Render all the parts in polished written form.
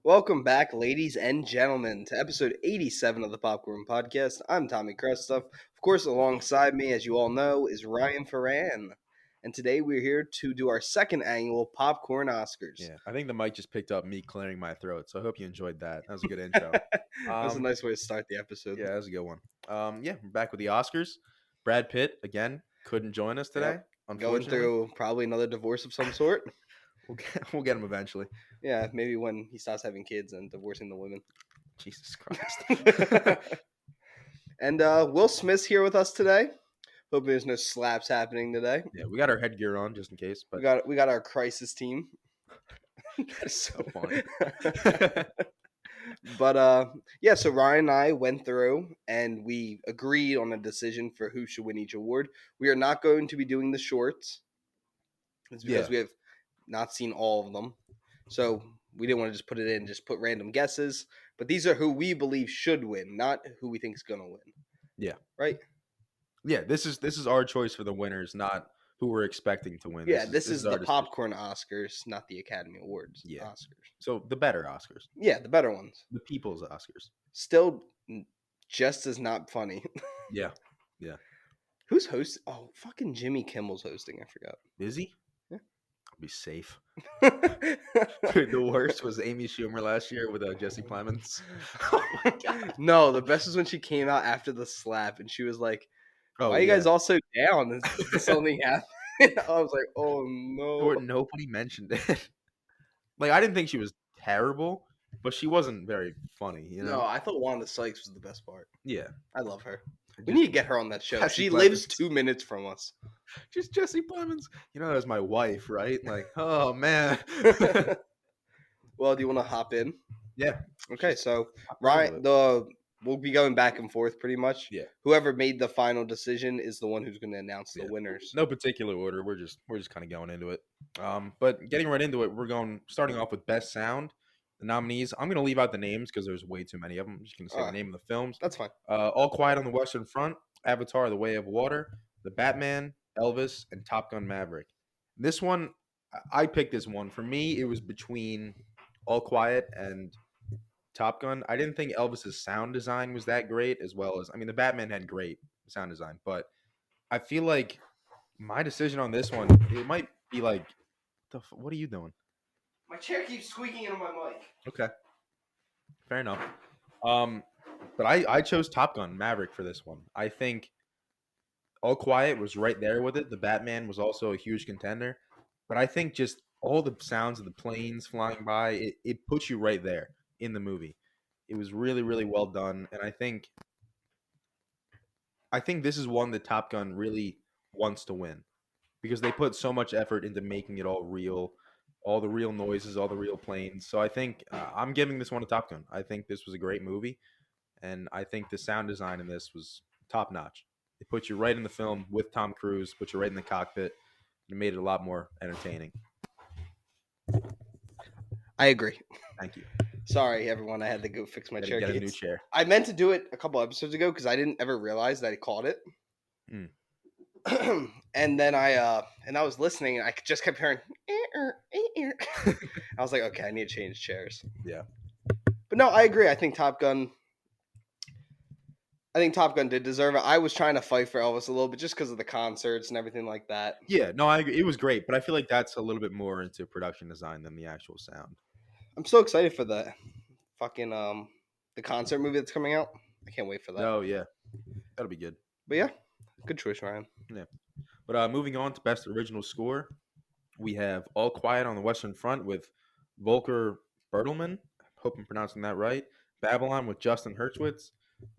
Welcome back, ladies and gentlemen, to episode 87 of the Popcorn Podcast. I'm Tommy Krestoff. Of course, alongside me, as you all know, is Ryan Ferran. And today we're here to do our second annual Popcorn Oscars. Yeah, I think the mic just picked up me clearing my throat, so I hope you enjoyed that. That was a good intro. That's a nice way to start the episode. Yeah, that was a good one. We're back with the Oscars. Brad Pitt, again, couldn't join us today, Going unfortunately. through probably another divorce of some sort. We'll get him eventually. Yeah, maybe when he stops having kids and divorcing the women. Jesus Christ. And Will Smith's here with us today. Hoping there's no slaps happening today. Yeah, we got our headgear on just in case. But We got our crisis team. That's so funny. But so Ryan and I went through and we agreed on a decision for who should win each award. We are not going to be doing the shorts. It's because we have not seen all of them. So we didn't want to just put it in, just put random guesses. But these are who we believe should win, not who we think is going to win. Yeah. Right? Yeah, this is our choice for the winners, not who we're expecting to win. Yeah, this is the Popcorn Oscars, not the Academy Awards Oscars. So the better Oscars. Yeah, the better ones. The people's Oscars. Still just as not funny. Yeah. Who's hosting? Oh, fucking Jimmy Kimmel's hosting. I forgot. Is he? Yeah. I'll be safe. Dude, the worst was Amy Schumer last year with Jesse Plemons. Oh my God. No, the best was when she came out after the slap and she was like, why are you guys all so down? Is something happened? I was like, oh no. Nobody mentioned it. Like, I didn't think she was terrible, but she wasn't very funny, you know? No, I thought Wanda Sykes was the best part. Yeah. I love her. We need to get her on that show. Jesse She Plemons. lives 2 minutes from us. Just Jesse Plemons. You know, that's my wife, right? Like, oh, man. Well, do you want to hop in? Yeah. Okay, so Ryan, we'll be going back and forth pretty much. Yeah. Whoever made the final decision is the one who's going to announce the winners. No particular order. We're just kind of going into it. But getting right into it, starting off with Best Sound. The nominees, I'm going to leave out the names because there's way too many of them. I'm just going to say the name of the films. That's fine. All Quiet on the Western Front, Avatar: The Way of Water, The Batman, Elvis, and Top Gun: Maverick. This one, I picked this one. For me, it was between All Quiet and Top Gun. I didn't think Elvis's sound design was that great, as well as, the Batman had great sound design, but I feel like my decision on this one, it might be like, what are you doing? My chair keeps squeaking into my mic. Okay. Fair enough. But I chose Top Gun Maverick for this one. I think All Quiet was right there with it. The Batman was also a huge contender. But I think just all the sounds of the planes flying by, it puts you right there in the movie. It was really, really well done. And I think this is one that Top Gun really wants to win because they put so much effort into making it all real. All the real noises, all the real planes. So I think I'm giving this one to Top Gun. I think this was a great movie, and I think the sound design in this was top notch. It put you right in the film with Tom Cruise, put you right in the cockpit, and it made it a lot more entertaining. I agree. Thank you. Sorry, everyone. I had to go fix my chair. Get a new chair. I meant to do it a couple episodes ago because I didn't ever realize that I caught it. And then I was listening and I just kept hearing I was like, okay, I need to change chairs. Yeah. But no, I agree. I think Top Gun did deserve it. I was trying to fight for Elvis a little bit just because of the concerts and everything like that. Yeah, no, I agree. It was great, but I feel like that's a little bit more into production design than the actual sound. I'm so excited for the fucking the concert movie that's coming out. I can't wait for that. Oh yeah. That'll be good. But yeah, good choice, Ryan. Yeah. But moving on to Best Original Score, we have All Quiet on the Western Front with Volker Bertelmann. Hope I'm pronouncing that right. Babylon with Justin Hurwitz.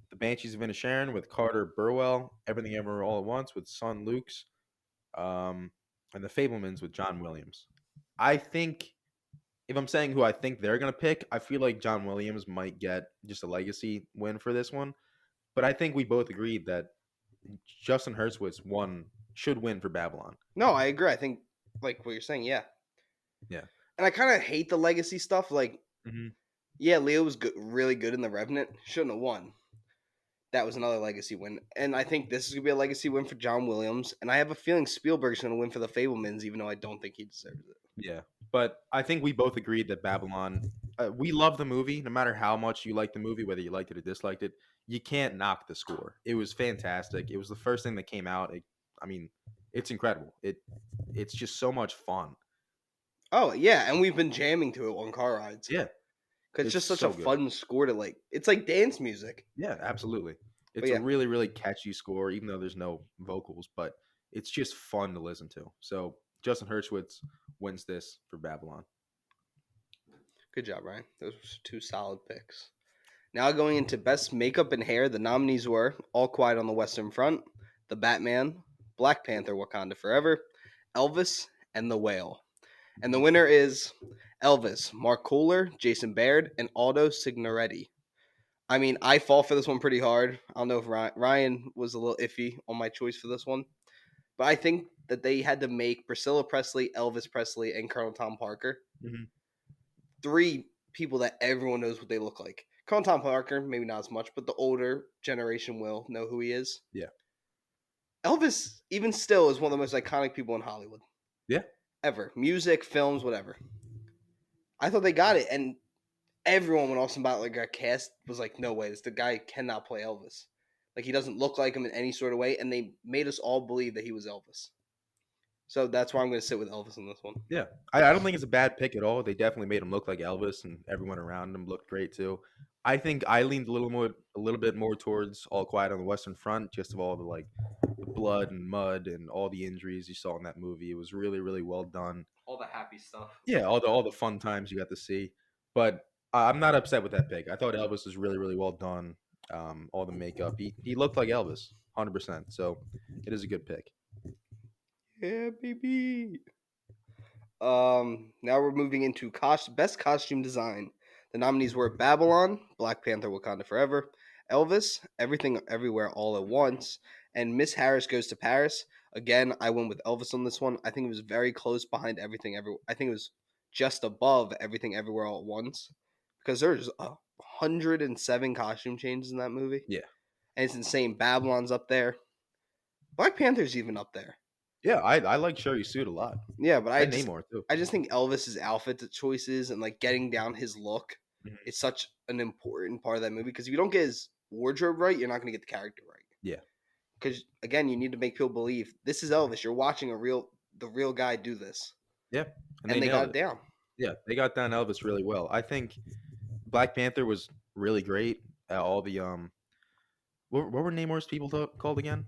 The Banshees of Inisherin with Carter Burwell. Everything Ever All at Once with Son Lukes. And The Fablemans with John Williams. I think, if I'm saying who I think they're going to pick, I feel like John Williams might get just a legacy win for this one. But I think we both agreed that Justin Hurwitz should win for Babylon. No, I agree. I think, like what you're saying, yeah. Yeah. And I kind of hate the legacy stuff. Like, yeah, Leo was really good in The Revenant. Shouldn't have won. That was another legacy win. And I think this is going to be a legacy win for John Williams. And I have a feeling Spielberg's going to win for The Fablemans, even though I don't think he deserves it. Yeah, but I think we both agreed that Babylon. We love the movie, no matter how much you like the movie, whether you liked it or disliked it. You can't knock the score. It was fantastic. It was the first thing that came out. I mean, it's incredible. It's just so much fun. Oh, yeah. And we've been jamming to it on car rides. Yeah, Because it's it's just such a so good. fun score to like. It's like dance music. Yeah, absolutely. But It's a yeah, really, really catchy score, even though there's no vocals, but it's just fun to listen to. So Justin Hurwitz wins this for Babylon. good job, Ryan. Those were two solid picks. Now going into best makeup and hair, the nominees were All Quiet on the Western Front, The Batman, Black Panther: Wakanda Forever, Elvis, and The Whale. And the winner is Elvis, Mark Kohler, Jason Baird, and Aldo Signoretti. I mean, I fall for this one pretty hard. I don't know if Ryan was a little iffy on my choice for this one, but I think that they had to make Priscilla Presley, Elvis Presley, and Colonel Tom Parker Mm-hmm. three people that everyone knows what they look like. Colonel Tom Parker, maybe not as much, but the older generation will know who he is. Yeah. Elvis, even still, is one of the most iconic people in Hollywood. Yeah. Ever. Music, films, whatever. I thought they got it, and everyone, when Austin Butler got cast, was like, no way, the guy cannot play Elvis. Like, he doesn't look like him in any sort of way, and they made us all believe that he was Elvis. So that's why I'm going to sit with Elvis in this one. Yeah, I don't think it's a bad pick at all. They definitely made him look like Elvis, and everyone around him looked great too. I think I leaned a little bit more towards All Quiet on the Western Front, just of all the blood and mud and all the injuries you saw in that movie. It was really, really well done. All the happy stuff. Yeah, all the fun times you got to see. But I'm not upset with that pick. I thought Elvis was really, really well done. All the makeup, he looked like Elvis, 100%. So it is a good pick. Yeah, baby. Now we're moving into best costume design. The nominees were Babylon, Black Panther: Wakanda Forever, Elvis, Everything Everywhere All at Once, and Miss Harris Goes to Paris. Again, I went with Elvis on this one. I think it was very close behind Everything Everywhere. I think it was just above Everything Everywhere All at Once because there's 107 costume changes in that movie. Yeah. And it's insane. Babylon's up there. Black Panther's even up there. Yeah, I like Sherry's suit a lot. Yeah, but And Namor too. I just think Elvis's outfit choices and like getting down his look is such an important part of that movie because if you don't get his wardrobe right, you're not going to get the character right. Yeah. Because again, you need to make people believe this is Elvis. You're watching the real guy do this. Yeah, and they got it down. Yeah, they got down Elvis really well. I think Black Panther was really great. All the what were Namor's people called again?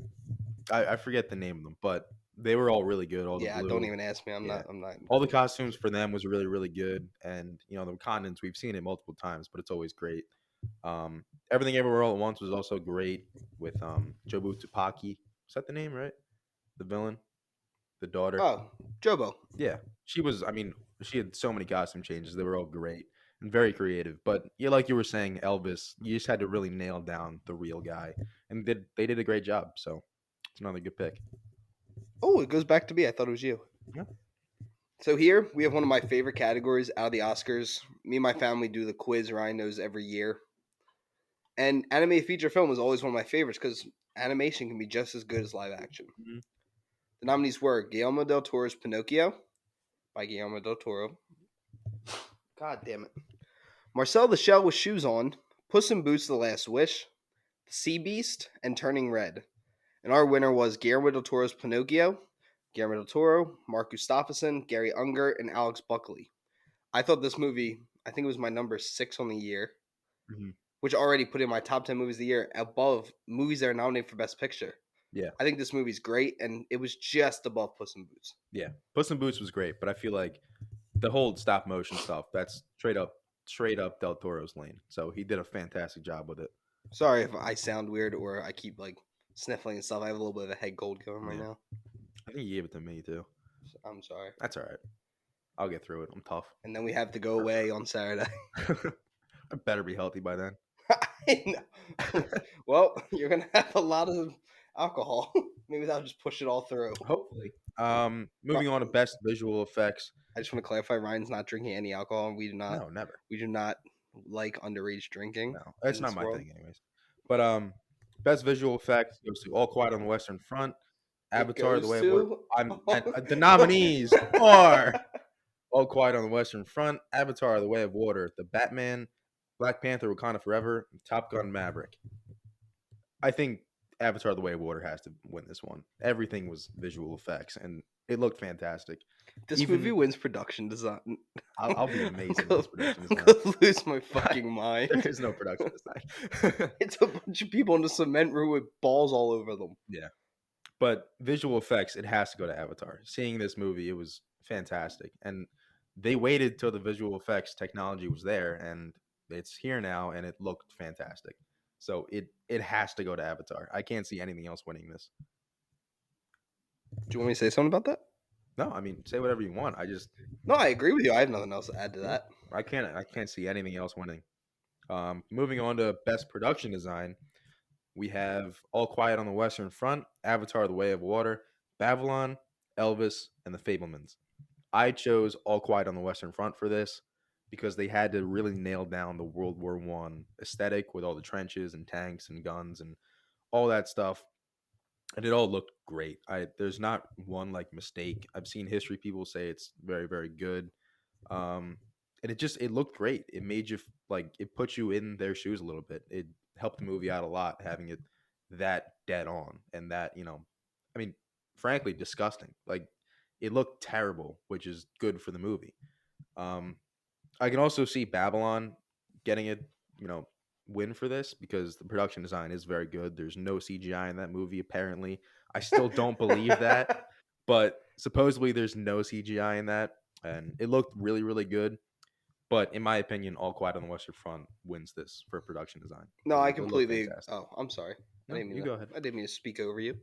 I forget the name of them, but they were all really good. All the blue. Don't even ask me. I'm not. All the costumes for them was really, really good, and the Wakandans, we've seen it multiple times, but it's always great. Everything Everywhere All at Once was also great with Jobu Tupaki. Is that the name, right? The villain, the daughter. Oh, Jobo. Yeah, she was. I mean, she had so many costume changes. They were all great and very creative. But yeah, like you were saying, Elvis, you just had to really nail down the real guy, and they did a great job. So it's another good pick. Oh, it goes back to me. I thought it was you. Yeah. So here we have one of my favorite categories out of the Oscars. Me and my family do the quiz Ryan knows every year. And animated feature film was always one of my favorites because animation can be just as good as live action. Mm-hmm. The nominees were Guillermo del Toro's Pinocchio by Guillermo del Toro. God damn it. Marcel the Shell with Shoes On, Puss in Boots: The Last Wish, The Sea Beast, and Turning Red. And our winner was Guillermo del Toro's Pinocchio, Guillermo del Toro, Mark Gustafsson, Gary Unger, and Alex Buckley. I thought this movie, I think it was my number 6 on the year, which already put in my top 10 movies of the year above movies that are nominated for Best Picture. Yeah. I think this movie's great, and it was just above Puss in Boots. Yeah. Puss in Boots was great, but I feel like the whole stop motion stuff, that's straight up Del Toro's lane. So he did a fantastic job with it. Sorry if I sound weird or I keep like sniffling and stuff. I have a little bit of a head cold going right now. I think you gave it to me too. I'm sorry. That's all right. I'll get through it. I'm tough. And then we have to go away on Saturday. I better be healthy by then. I know. Well, you're gonna have a lot of alcohol. Maybe that'll just push it all through. Hopefully. Moving on to best visual effects. I just want to clarify: Ryan's not drinking any alcohol. We do not. No, never. We do not like underage drinking. No, that's not my thing, anyways. But Best visual effects goes to All Quiet on the Western Front, It Avatar: The goes Way of Water. to. The nominees are All Quiet on the Western Front, Avatar: The Way of Water, The Batman, Black Panther: Wakanda Forever, and Top Gun: Maverick. I think Avatar: The Way of Water has to win this one. Everything was visual effects, and it looked fantastic. This movie Even wins production design. I'll be amazed I'm if gonna, it's production I'm design. gonna lose my fucking mind. There is no production design. It's a bunch of people in a cement room with balls all over them. Yeah. But visual effects, it has to go to Avatar. Seeing this movie, it was fantastic. And they waited till the visual effects technology was there, and it's here now, and it looked fantastic. So it has to go to Avatar. I can't see anything else winning this. Do you want me to say something about that? No, I mean, say whatever you want. No, I agree with you. I have nothing else to add to that. I can't see anything else winning. Moving on to best production design, we have All Quiet on the Western Front, Avatar: The Way of Water, Babylon, Elvis, and The Fablemans. I chose All Quiet on the Western Front for this because they had to really nail down the World War One aesthetic with all the trenches and tanks and guns and all that stuff, and it all looked great. There's not one like mistake. I've seen history people say it's very very good, um, and it looked great. It made you like it put you in their shoes a little bit. It helped the movie out a lot having it that dead on and that I mean, frankly, disgusting. Like it looked terrible, which is good for the movie. Um, I can also see Babylon getting it, you know, win for this because the production design is very good. There's no CGI in that movie, apparently. I still don't believe that, but supposedly there's no CGI in that, and it looked really, really good. But in my opinion, All Quiet on the Western Front wins this for production design No, because I it looked completely. fantastic. Oh, I'm sorry. I No, didn't mean you to. go ahead. I didn't mean to speak over you.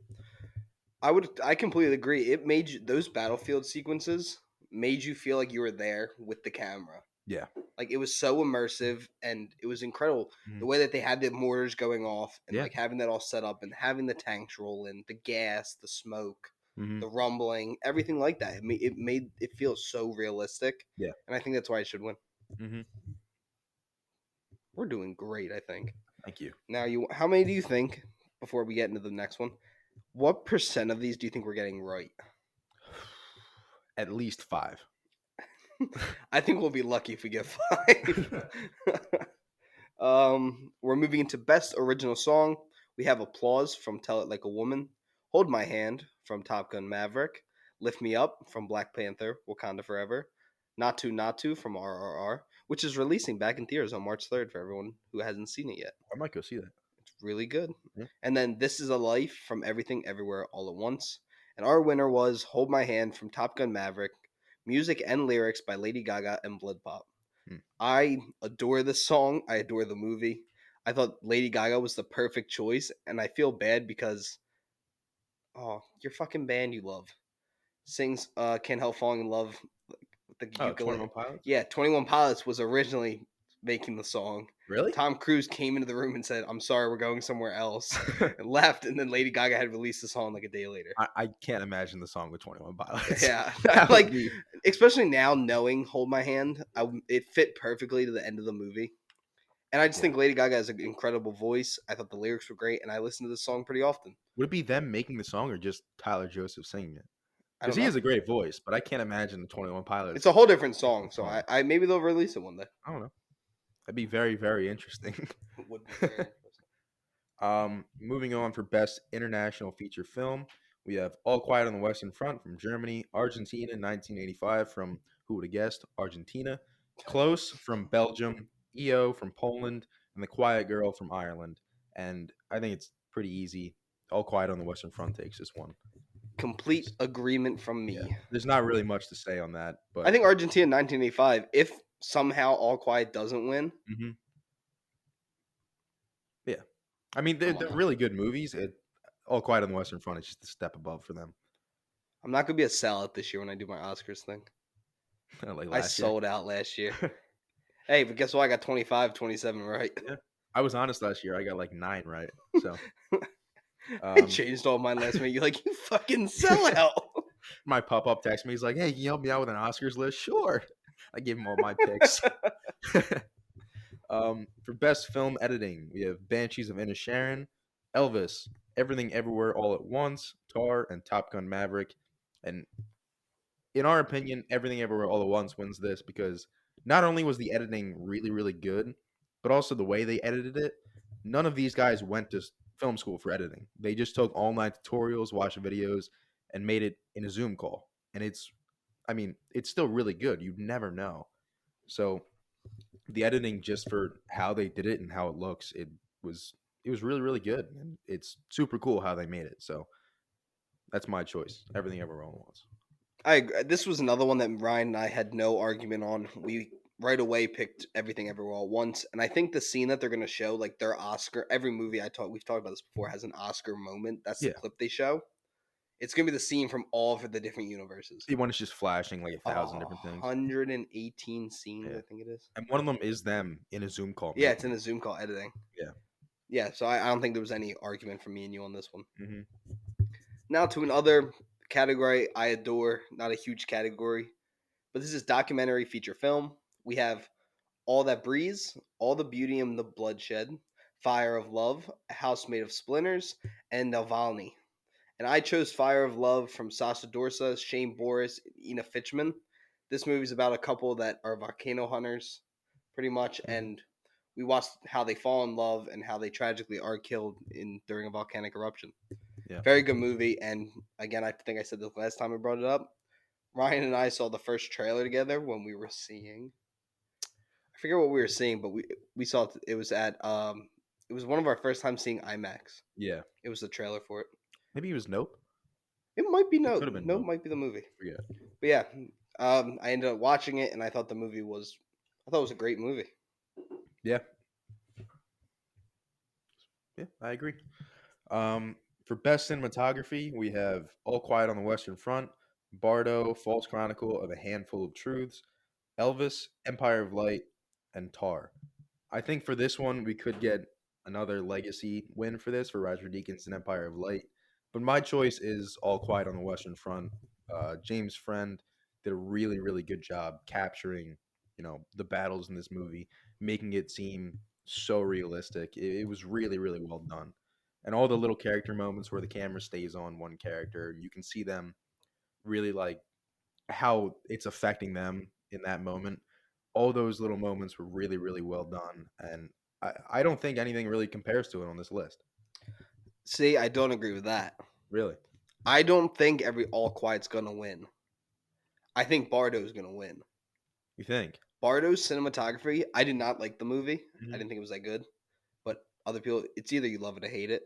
I completely agree. It made those battlefield sequences made you feel like you were there with the camera. Yeah. Like it was so immersive and it was incredible the Mhm. way that they had the mortars going off and Yeah. like having that all set up and having the tanks roll in, the gas, the smoke, Hmm. the rumbling, everything like that. It made it feel so realistic, Yeah. and I think that's why it should win. Hmm. We're doing great, I think. Thank you. Now, how many do you think before we get into the next one? What percent of these do you think we're getting right? At least 5. I think we'll be lucky if we get 5. We're moving into best original song. We have Applause from Tell It Like a Woman, Hold My Hand from Top Gun Maverick, Lift Me Up from Black Panther, Wakanda Forever, Not To Not To from RRR, which is releasing back in theaters on March 3rd for everyone who hasn't seen it yet. I might go see that. It's really good. Yeah. And then This Is a Life from Everything Everywhere All at Once. And our winner was Hold My Hand from Top Gun Maverick, music and lyrics by Lady Gaga and Blood Pop. Hmm. I adore this song. I adore the movie. I thought Lady Gaga was the perfect choice, and I feel bad because your fucking band you love sings "Can't Help Falling in Love" with the Oh, ukulele. 21 Pilots? Yeah, 21 Pilots was originally making the song. Really? Tom Cruise came into the room and said, "I'm sorry, we're going somewhere else," and left. And then Lady Gaga had released the song like a day later. I can't imagine the song with 21 Pilots. Yeah, That like would be especially now knowing "Hold My Hand," it fit perfectly to the end of the movie. And I just yeah. think Lady Gaga has an incredible voice. I thought the lyrics were great, and I listen to this song pretty often. Would it be them making the song or just Tyler Joseph singing it? I Because don't he know. has a great voice, but I can't imagine the 21 It's a Pilots whole different song, so song. I maybe they'll release it one day. I don't know. That'd be very, very interesting. It would be very interesting. Moving on for best international feature film, we have All Quiet on the Western Front from Germany, Argentina 1985 from who would have guessed Argentina, Close from Belgium, EO from Poland, and The Quiet Girl from Ireland. And I think it's pretty easy. All Quiet on the Western Front takes this one. Complete agreement from me. Yeah, there's not really much to say on that, but I think Argentina 1985, if somehow All Quiet doesn't win, Mhm. Yeah, I mean they're, come on they're now. really good movies. All Quiet on the Western Front is just a step above for them. I'm not going to be a sellout this year when I do my Oscars thing. Like I last year. sold out last year. Hey, but guess what? I got 25, 27 right. Yeah. I was honest last year. I got like 9 right. So I changed all mine last minute. You're like, you fucking sellout. my pop-up text me. He's like, "Hey, can you help me out with an Oscars list?" Sure. I gave him all my picks. For best film editing, we have Banshees of Inisherin, Elvis, Everything Everywhere All at Once, Tar, and Top Gun Maverick. And in our opinion, Everything Everywhere All at Once wins this because not only was the editing really, really good, but also the way they edited it. None of these guys went to film school for editing. They just took online tutorials, watched videos, and made it in a Zoom call. And it's still really good. You'd never know. So the editing, just for how they did it and how it looks, was it was really, really good. And it's super cool how they made it. So that's my choice. Everything Everywhere All at Once. This was another one that Ryan and I had no argument on. We right away picked Everything Everywhere All at Once, and I think the scene that they're going to show, like their Oscar, every movie we've talked about this before, has an Oscar moment. That's the Yeah. clip they show. It's going to be the scene from all of the different universes. One is just flashing like 1,000 different things. 118 scenes, Yeah. I think it is. And one of them is them in a Zoom call. Yeah, it's in a Zoom call editing. Yeah. Yeah, so I don't think there was any argument from me and you on this one. Mm-hmm. Now to another category I adore, not a huge category, but this is documentary feature film. We have All That Breeze, All the Beauty and the Bloodshed, Fire of Love, A House Made of Splinters, and Navalny. And I chose Fire of Love from Sasha Dorsa, Shane Boris, Ina Fitchman. This movie is about a couple that are volcano hunters, pretty much, and we watched how they fall in love and how they tragically are killed during a volcanic eruption. Yeah. Very good movie, and again, I think I said this last time I brought it up. Ryan and I saw the first trailer together when we were seeing. I forget what we were seeing, but we saw it was at it was one of our first times seeing IMAX. Yeah. It was the trailer for it. Maybe it was Nope. It might be It Nope. could have been Nope Nope. might be the movie. Yeah. But yeah, I ended up watching it, and I thought it was a great movie. Yeah. Yeah, I agree. For best cinematography, we have All Quiet on the Western Front, Bardo, False Chronicle of a Handful of Truths, Elvis, Empire of Light, and Tar. I think for this one, we could get another legacy win for this for Roger Deakins and Empire of Light. But my choice is All Quiet on the Western Front. James Friend did a really, really good job capturing, the battles in this movie, making it seem so realistic. It was really, really well done. And all the little character moments where the camera stays on one character, you can see them really like how it's affecting them in that moment. All those little moments were really, really well done. And I don't think anything really compares to it on this list. See, I don't agree with that. Really? I don't think every All Quiet's gonna win. I think Bardo's gonna win. You think? Bardo's cinematography, I did not like the movie. Mhm. I didn't think it was that good. But other people, it's either you love it or hate it.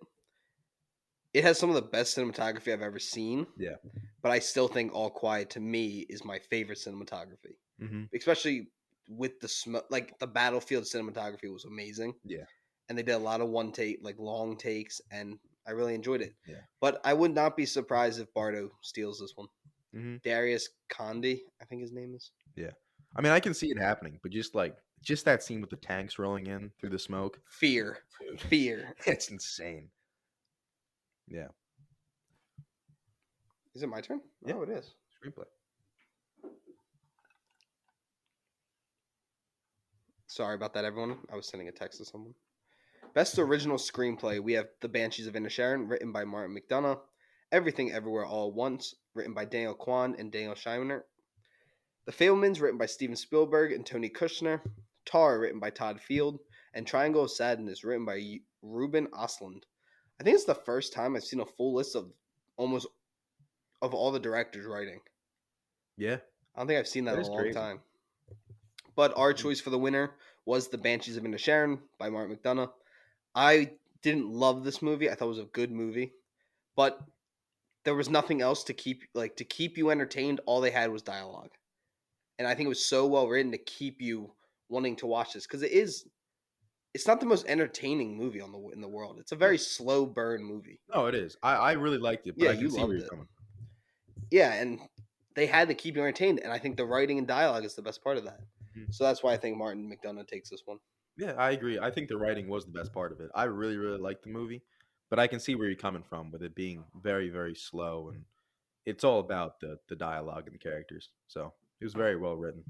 It has some of the best cinematography I've ever seen. Yeah. But I still think All Quiet to me is my favorite cinematography, Mm-hmm. especially with the smoke. Like the battlefield cinematography was amazing. Yeah. And they did a lot of one take, like long takes, and I really enjoyed it. Yeah. But I would not be surprised if Bardo steals this one. Mm-hmm. Darius Condi, I think his name is. Yeah. I mean, I can see it happening, but just that scene with the tanks rolling in through the smoke. Fear. Dude, Fear. it's insane. Yeah. Is it my turn? Yeah. Oh, it is. Screenplay. Sorry about that, everyone. I was sending a text to someone. Best original screenplay, we have The Banshees of Inisherin, written by Martin McDonagh. Everything Everywhere All at Once, written by Daniel Kwan and Daniel Scheinert. The Fablemans, written by Steven Spielberg and Tony Kushner. Tar, written by Todd Field. And Triangle of Sadness, written by Ruben Östlund. I think it's the first time I've seen a full list of almost of all the directors writing. Yeah. I don't think I've seen that in a long crazy. time. But our choice for the winner was The Banshees of Inisherin by Martin McDonagh. I didn't love this movie. I thought it was a good movie, but there was nothing else to keep you entertained. All they had was dialogue, and I think it was so well written to keep you wanting to watch this because it's not the most entertaining movie in the world. It's a very slow burn movie. No, it is. I really liked it, but Yeah, I can you see where loved you're it. coming. Yeah, and they had to keep you entertained, and I think the writing and dialogue is the best part of that. Mhm. So that's why I think Martin McDonagh takes this one. Yeah, I agree. I think the writing was the best part of it. I really, really liked the movie, but I can see where you're coming from with it being very, very slow, and it's all about the dialogue and the characters. So it was very well written.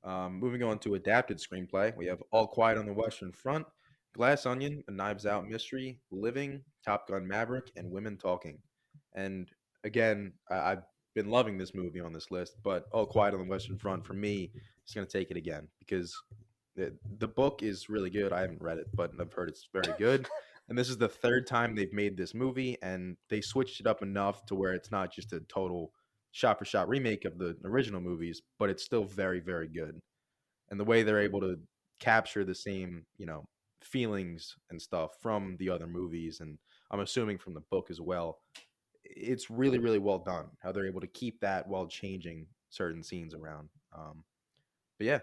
Moving on to adapted screenplay, we have All Quiet on the Western Front, Glass Onion, A Knives Out Mystery, Living, Top Gun Maverick, and Women Talking. And again, I've been loving this movie on this list, but All Quiet on the Western Front for me is going to take it again because the book is really good. I haven't read it, but I've heard it's very good. And this is the third time they've made this movie, and they switched it up enough to where it's not just a total shot for shot remake of the original movies, but it's still very, very good. And the way they're able to capture the same, feelings and stuff from the other movies, and I'm assuming from the book as well, it's really, really well done. How they're able to keep that while changing certain scenes around. But yeah,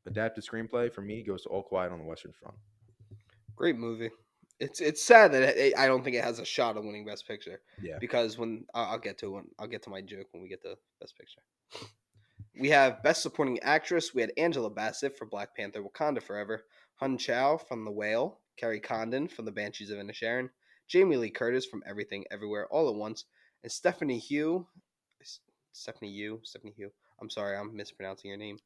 adapted screenplay for me goes to All Quiet on the Western Front. Great movie. It's sad that I don't think it has a shot of winning Best Picture. Yeah. Because I'll get to my joke when we get to Best Picture. We have Best Supporting Actress. We had Angela Bassett for Black Panther: Wakanda Forever, Hun Chow from The Whale, Kerry Condon from The Banshees of Inisherin, Jamie Lee Curtis from Everything Everywhere All at Once, and Stephanie Hugh. I'm sorry, I'm mispronouncing your name.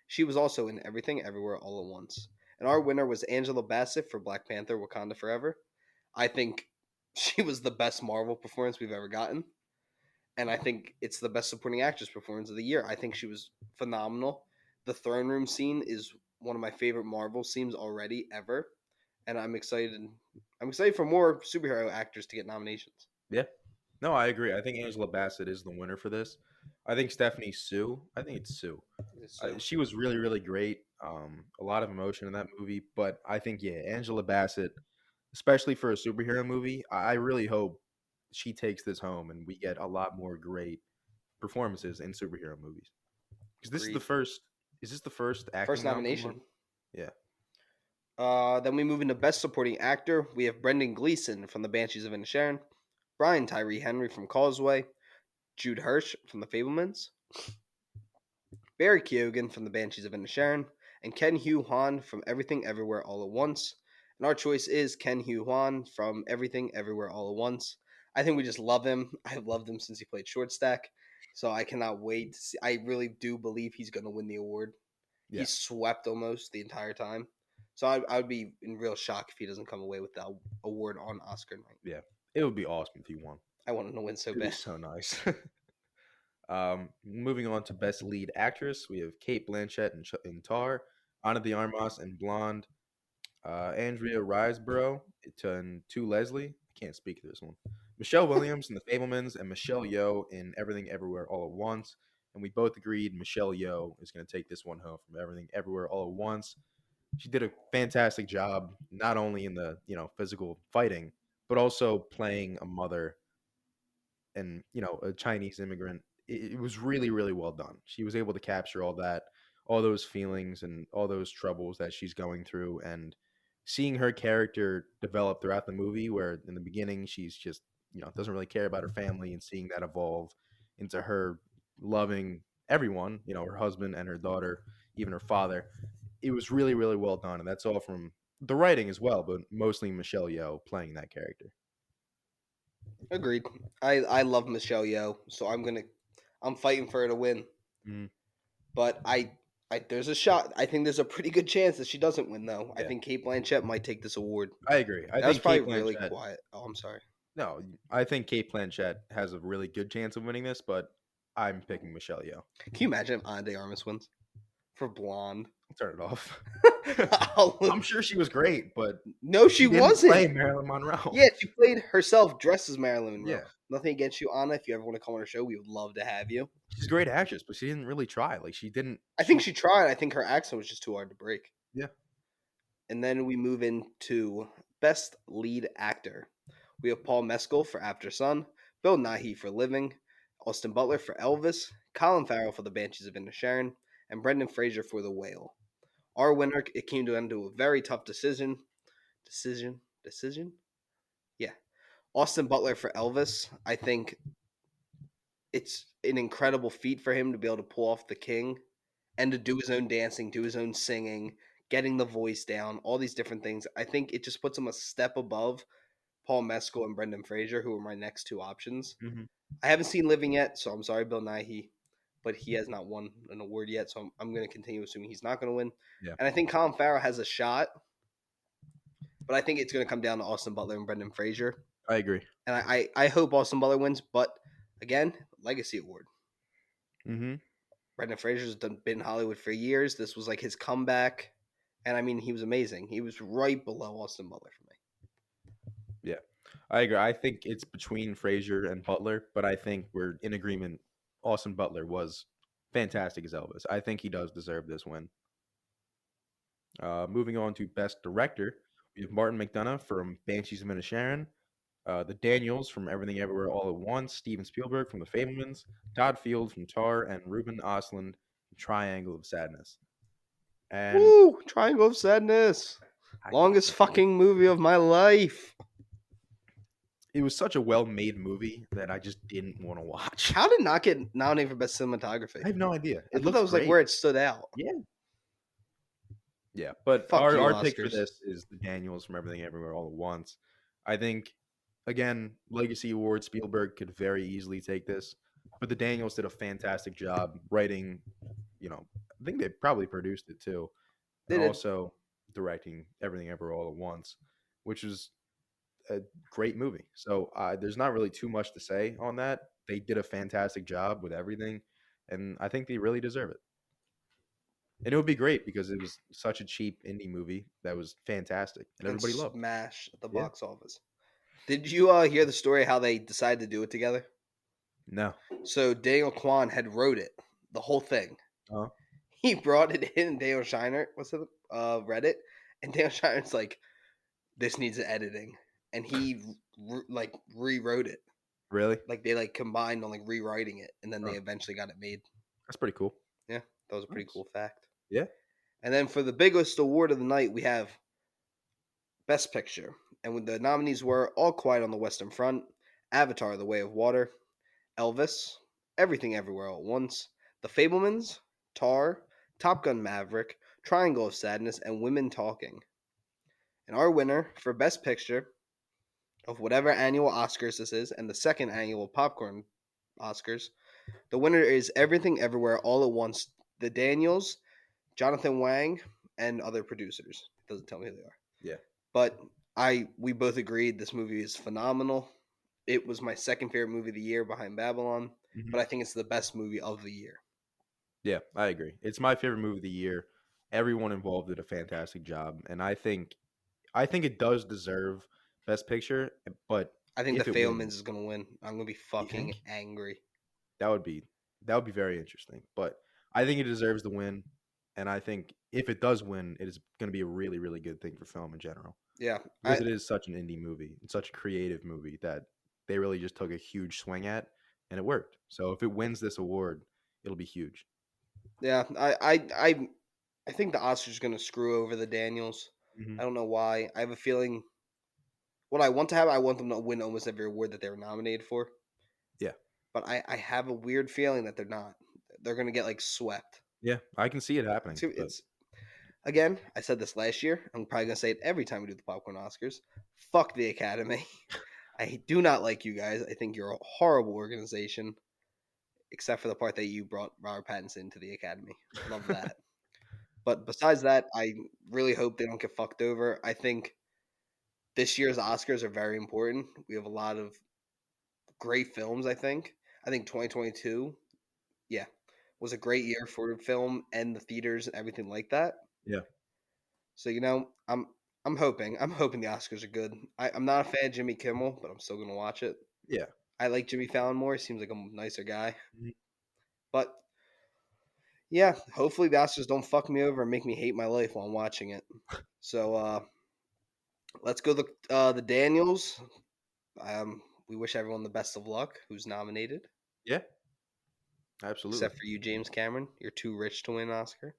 She was also in Everything Everywhere All at Once. And our winner was Angela Bassett for Black Panther: Wakanda Forever. I think she was the best Marvel performance we've ever gotten. And I think it's the best supporting actress performance of the year. I think she was phenomenal. The throne room scene is one of my favorite Marvel scenes already ever, and I'm excited. I'm excited for more superhero actors to get nominations. Yeah. No, I agree. I think Angela Bassett is the winner for this. I think Stephanie Sue. I think it's Sue. So She was really, really great. A lot of emotion in that movie, but I think Angela Bassett, especially for a superhero movie, I really hope she takes this home and we get a lot more great performances in superhero movies. Because this is the agreed. first. Is this the first First acting nom for nomination. Marvel? Yeah. Then we move into Best Supporting Actor. We have Brendan Gleeson from The Banshees of Inisherin, Brian Tyree Henry from Causeway, Jude Hirsch from The Fablemans, Barry Keoghan from The Banshees of Inisherin, and Ken Hugh Hwan from Everything Everywhere All at Once. And our choice is Ken Hugh Hwan from Everything Everywhere All at Once. I think we just love him. I've loved him since he played short stack. So I cannot wait to see. I really do believe he's going to win the award. Yeah. He's swept almost the entire time. So I would be in real shock if he doesn't come away with the award on Oscar night. Yeah. It would be awesome if he won. I want him to win so It'd be bad. so nice. Moving on to Best Lead Actress, we have Kate Blanchett in Tar, Ana de Armas in Blonde, Andrea Riseborough in To Leslie. I can't speak this one. Michelle Williams in The Fablemans, and Michelle Yeoh in Everything Everywhere All at Once. And we both agreed Michelle Yeoh is going to take this one home from Everything Everywhere All at Once. She did a fantastic job, not only in the physical fighting, but also playing a mother and a Chinese immigrant. It was really, really well done. She was able to capture all that, all those feelings and all those troubles that she's going through, and seeing her character develop throughout the movie, where in the beginning she's just doesn't really care about her family, and seeing that evolve into her loving everyone, her husband and her daughter, even her father. It was really, really well done, and that's all from the writing as well, but mostly Michelle Yeoh playing that character. Agreed. I love Michelle Yeoh, so I'm fighting for her to win. Mm, But there's a shot. I think there's a pretty good chance that she doesn't win though. I yeah, think Kate Blanchett might take this award. I agree. I That was think probably Kate really Blanchett. quiet. Oh, I'm sorry. No, I think Kate Blanchett has a really good chance of winning this, but I'm picking Michelle Yeoh. Can you imagine if Ana de Armas wins for Blonde? I'll turn it off. I'll- I'm sure she was great, but no, she didn't wasn't. play Marilyn Monroe. Yeah, she played herself dressed as Marilyn Monroe. Yeah. Nothing against you, Anna. If you ever want to come on our show, we would love to have you. She's a great actress, but she didn't really try. Like she didn't. I think she tried. I think her accent was just too hard to break. Yeah. And then we move into Best Lead Actor. We have Paul Mescal for After Sun, Bill Nighy for Living, Austin Butler for Elvis, Colin Farrell for The Banshees of Inisherin, and Brendan Fraser for The Whale. Our winner, it came down to a very tough decision. Decision? Yeah. Austin Butler for Elvis. I think it's an incredible feat for him to be able to pull off the king and to do his own dancing, do his own singing, getting the voice down, all these different things. I think it just puts him a step above Paul Mescal and Brendan Fraser, who are my next two options. Mm-hmm. I haven't seen Living yet, so I'm sorry, Bill Nighy, but he has not won an award yet, so I'm going to continue assuming he's not going to win. Yeah. And I think Colin Farrell has a shot. but I think it's going to come down to Austin Butler and Brendan Fraser. I agree. And I hope Austin Butler wins, but again, Legacy Award. Mm-hmm. Brendan Fraser's been in Hollywood for years. This was like his comeback. And I mean, he was amazing. He was right below Austin Butler for me. Yeah, I agree. I think it's between Fraser and Butler, but I think we're in agreement. Austin Butler was fantastic as Elvis. I think he does deserve this win. Moving on to Best Director, we have Martin McDonagh from Banshees of Inisherin, the Daniels from Everything Everywhere All at Once, Steven Spielberg from The Fabelmans, Todd Field from Tar, and Ruben Östlund from Triangle of Sadness. And Woo! Triangle of Sadness. I Longest fucking love it. fucking movie of my life. It was such a well-made movie that I just didn't want to watch. How did it not get nominated for Best Cinematography? I have no idea. I It thought that looks was great. like where it stood out. Yeah. Yeah, but Fuck you, our pick for Oscars. this is the Daniels from Everything Everywhere All at Once. I think, again, Legacy Award, Spielberg could very easily take this, but the Daniels did a fantastic job writing. I think they probably produced it too, They and did. also directing Everything Everywhere All at Once, which was a great movie. So there's not really too much to say on that. They did a fantastic job with everything, and I think they really deserve it. And it would be great because it was such a cheap indie movie that was fantastic and And everybody loved. smash at the Yeah. box office. Did you hear the story how they decided to do it together? No. So Daniel Kwan had wrote it, the whole thing. Uh-huh. He brought it in, and Daniel Shiner read it, and Daniel Shiner's like, "This needs editing," and he rewrote it. Really? Like they combined on rewriting it, and then they Huh. eventually got it made. That's pretty cool. Yeah, that was a pretty Nice. cool fact. Yeah. And then for the biggest award of the night, we have Best Picture, and when the nominees were All Quiet on the Western Front, Avatar: The Way of Water, Elvis, Everything Everywhere All at Once, The Fabelmans, Tar, Top Gun Maverick, Triangle of Sadness, and Women Talking. And our winner for Best Picture of whatever annual Oscars this is, and the second annual Popcorn Oscars, the winner is Everything Everywhere All at Once, the Daniels, Jonathan Wang, and other producers. It doesn't tell me who they are. Yeah. But we both agreed this movie is phenomenal. It was my second favorite movie of the year behind Babylon, Mhm. but I think it's the best movie of the year. Yeah, I agree. It's my favorite movie of the year. Everyone involved did a fantastic job, and I think it does deserve Best Picture, but I think if The it Fabelmans wins, is going to win. I'm going to be you fucking think angry. that would be very interesting. But I think it deserves the win, and I think if it does win, it is going to be a really, really good thing for film in general. Yeah. Because it is such an indie movie and such a creative movie that they really just took a huge swing at, and it worked. So if it wins this award, it'll be huge. Yeah, I think the Oscars are going to screw over the Daniels. Mm-hmm. I don't know why. I have a feeling what I want to have, I want them to win almost every award that they were nominated for. Yeah. But I have a weird feeling that they're not. They're going to get swept. Yeah, I can see it happening. It's again, I said this last year. I'm probably going to say it every time we do the Popcorn Oscars. Fuck the Academy. I do not like you guys. I think you're a horrible organization, except for the part that you brought Robert Pattinson into the Academy. Love that. But besides that, I really hope they don't get fucked over. I think this year's Oscars are very important. We have a lot of great films, I think. I think 2022, yeah, was a great year for film and the theaters and everything like that. Yeah. So, I'm hoping the Oscars are good. I'm not a fan of Jimmy Kimmel, but I'm still going to watch it. Yeah. I like Jimmy Fallon more. He seems like a nicer guy. Mhm. But yeah, hopefully the Oscars don't fuck me over and make me hate my life while I'm watching it. So let's go the Daniels. We wish everyone the best of luck who's nominated, Yeah. Absolutely. except for you, James Cameron. You're too rich to win an Oscar.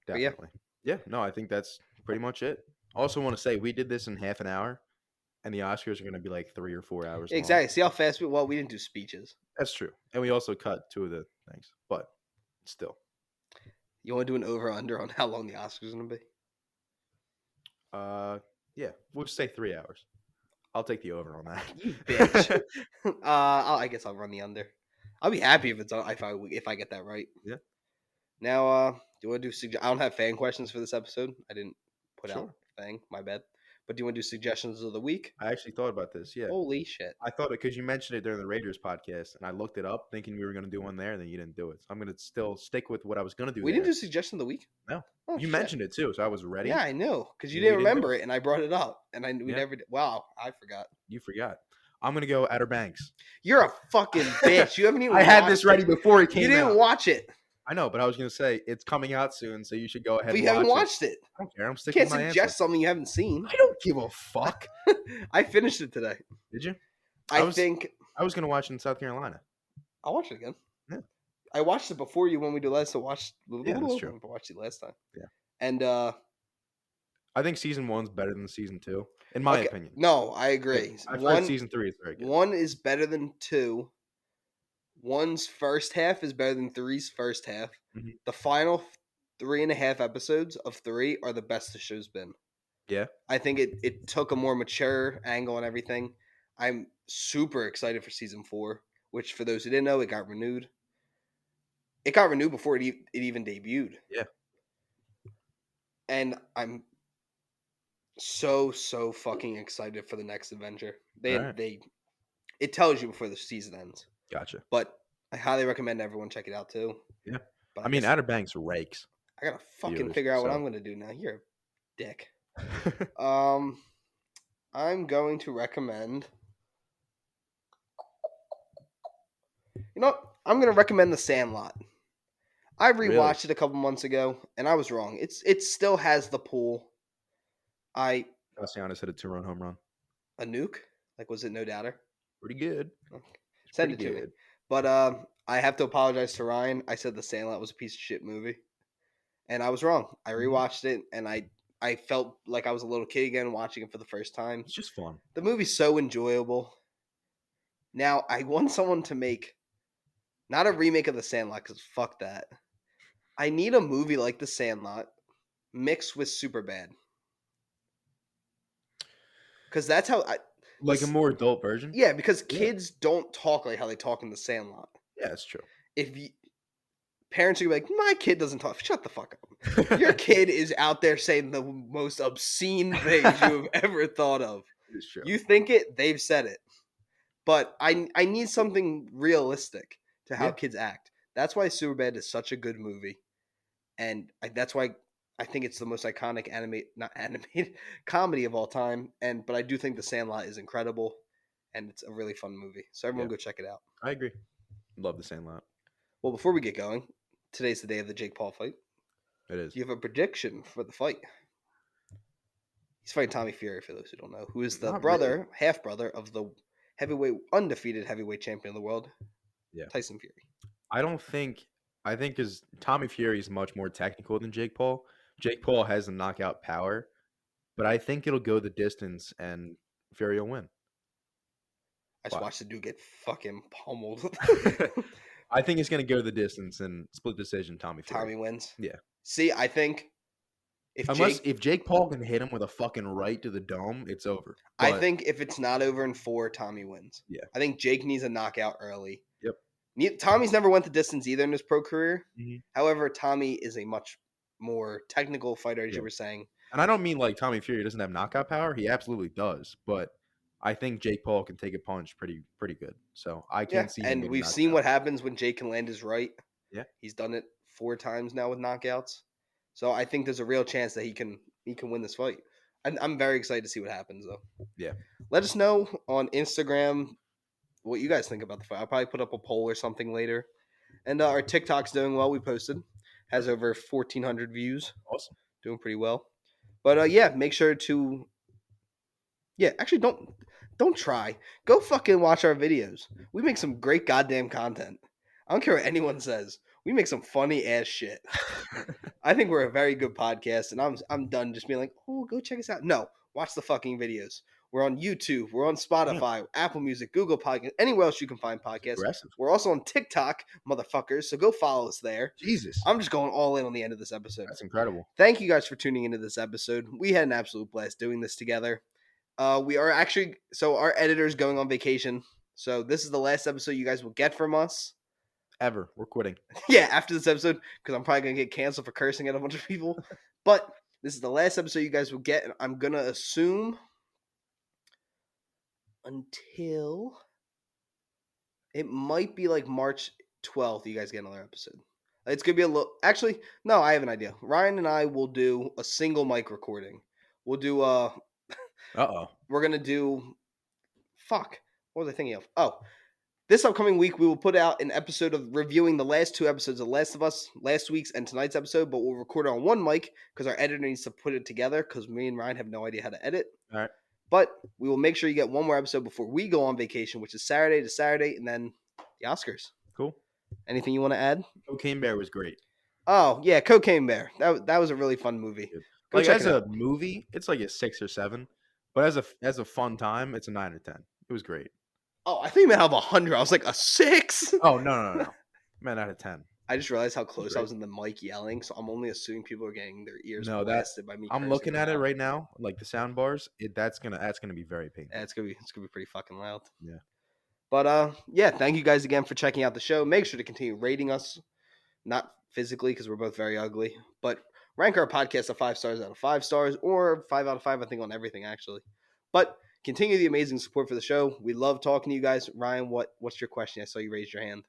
But yeah. Definitely. Yeah. No, I think that's pretty much it. Also, want to say we did this in half an hour, and the Oscars are going to be like 3 or 4 hours long. Exactly. See how fast we didn't do speeches. That's true, and we also cut 2 of the things, but still. You want to do an over under on how long the Oscars are going to be? Yeah, we'll just say 3 hours. I'll take the over on that. You bitch. I guess I'll run the under. I'll be happy if if I get that right. Yeah. Now, do you want to do? I don't have fan questions for this episode. I didn't put Sure. out thing. My bad. But do you want to do suggestions of the week? I actually thought about this. Yeah. Holy shit. I thought it because you mentioned it during the Raiders podcast, and I looked it up thinking we were going to do one there, and then you didn't do it. So I'm going to still stick with what I was going to do We there. didn't do suggestion of the week? No. Oh, You shit. mentioned it too, so I was ready. Yeah, I knew. Because you And we didn't didn't do remember it, and I brought it up. And we Yeah. never did. Wow, I forgot. You forgot. I'm going to go Outer Banks. You're a fucking bitch. You haven't even I had watched this ready it. before it came You didn't out. watch it. I know, but I was going to say it's coming out soon, so you should go ahead But and you haven't watch watched it. I don't care. I'm You sticking can't with my suggest answer. something you haven't seen. I don't give a fuck. I finished it today. Did you? I think I was going to watch it in South Carolina. I'll watch it again. Yeah. I watched it before you when we did last. So watched. Yeah, that's true. I watched it last time. Yeah. And I think season 1's better than season 2, in my opinion. No, I agree. I've heard season 3 is very good. 1 is better than 2. 1's first half is better than 3's first half. Mm-hmm. The final 3.5 episodes of 3 are the best the show's been. Yeah. I think it took a more mature angle on everything. I'm super excited for season 4, which for those who didn't know, it got renewed. It got renewed before it even debuted. Yeah. And I'm so fucking excited for the next adventure. It tells you before the season ends. Gotcha. But I highly recommend everyone check it out too. Yeah. But I mean, Outer Banks rakes. I gotta fucking viewers, figure out what so. I'm gonna do now. You're a dick. I'm going to recommend. You know what? I'm gonna recommend The Sandlot. I rewatched it a couple months ago, and I was wrong. It still has the pool. Castellanos hit a 2-run home run. A nuke? Like, was it No Doubter? Pretty good. Okay. Send it to me. But I have to apologize to Ryan. I said The Sandlot was a piece of shit movie, and I was wrong. I rewatched it, and I felt like I was a little kid again watching it for the first time. It's just fun. The movie's so enjoyable. Now, I want someone to make not a remake of The Sandlot, because fuck that. I need a movie like The Sandlot mixed with Superbad. Because that's how Like a more adult version? Yeah, because kids don't talk like how they talk in The Sandlot. Yeah, that's true. Parents are like, my kid doesn't talk. Shut the fuck up. Your kid is out there saying the most obscene things you have ever thought of. It's true. You think it, they've said it. But I need something realistic to how kids act. That's why Superbad is such a good movie. And that's why I think it's the most iconic animated comedy of all time. But I do think The Sandlot is incredible. And it's a really fun movie. So everyone go check it out. I agree. Love The Sandlot. Well, before we get going, today's the day of the Jake Paul fight. It is. Do you have a prediction for the fight? He's fighting Tommy Fury, for those who don't know, who is the half brother of the undefeated heavyweight champion of the world, Tyson Fury. I think because Tommy Fury is much more technical than Jake Paul. Jake Paul has the knockout power, but I think it'll go the distance and Fury will win. I just watched the dude get fucking pummeled. I think it's going to go the distance and split decision. Tommy wins. Yeah. See, I think if Jake Paul can hit him with a fucking right to the dome, it's over. But I think if it's not over in 4, Tommy wins. Yeah. I think Jake needs a knockout early. Yep. Tommy's never went the distance either in his pro career. Mm-hmm. However, Tommy is a much more technical fighter, as you were saying. And I don't mean like Tommy Fury doesn't have knockout power. He absolutely does. But I think Jake Paul can take a punch pretty good. So I can't see him. And we've seen what happens when Jake can land his right. Yeah. He's done it 4 times now with knockouts. So I think there's a real chance that he can win this fight. I'm very excited to see what happens, though. Yeah. Let us know on Instagram what you guys think about the fight. I'll probably put up a poll or something later. And our TikTok's doing well. We posted. Has over 1,400 views. Awesome. Doing pretty well. But make sure to... Yeah, actually don't try. Go fucking watch our videos. We make some great goddamn content. I don't care what anyone says. We make some funny ass shit. I think we're a very good podcast, and I'm done just being like, oh, go check us out. No, watch the fucking videos. We're on YouTube. We're on Spotify, Apple Music, Google Podcasts, anywhere else you can find podcasts. Aggressive. We're also on TikTok, motherfuckers, so go follow us there. Jesus. I'm just going all in on the end of this episode. That's incredible. Thank you guys for tuning into this episode. We had an absolute blast doing this together. We are actually, so our editor's going on vacation, so this is the last episode you guys will get from us. Ever. We're quitting. Yeah, after this episode, because I'm probably going to get canceled for cursing at a bunch of people. But This is the last episode you guys will get, and I'm gonna assume until it might be like March 12th. You guys get another episode. It's gonna be a little. Actually, no, I have an idea. Ryan and I will do a single mic recording. We'll do we're gonna do. Fuck. What was I thinking of? Oh, this upcoming week, we will put out an episode of reviewing the last 2 episodes of Last of Us, last week's and tonight's episode, but we'll record it on one mic because our editor needs to put it together because me and Ryan have no idea how to edit. All right. But we will make sure you get one more episode before we go on vacation, which is Saturday to Saturday, and then the Oscars. Cool. Anything you want to add? Cocaine Bear was great. Oh, yeah, Cocaine Bear. That was a really fun movie. Go like, as a movie, it's like a 6 or 7. But as a fun time, it's a 9 or 10. It was great. Oh, I think you meant out of 100. I was like, a 6? Oh, no. Man, out of 10. I just realized how close I was in the mic yelling, so I'm only assuming people are getting their ears blasted by me. I'm looking at it right now, like the sound bars. That's gonna be very painful. Yeah, it's gonna be pretty fucking loud. Yeah. But yeah, thank you guys again for checking out the show. Make sure to continue rating us, not physically because we're both very ugly, but rank our podcast a 5 stars out of 5 stars or 5 out of 5. I think on everything actually. But continue the amazing support for the show. We love talking to you guys. Ryan, what's your question? I saw you raise your hand.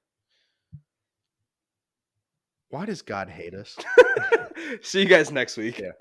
Why does God hate us? See you guys next week. Yeah.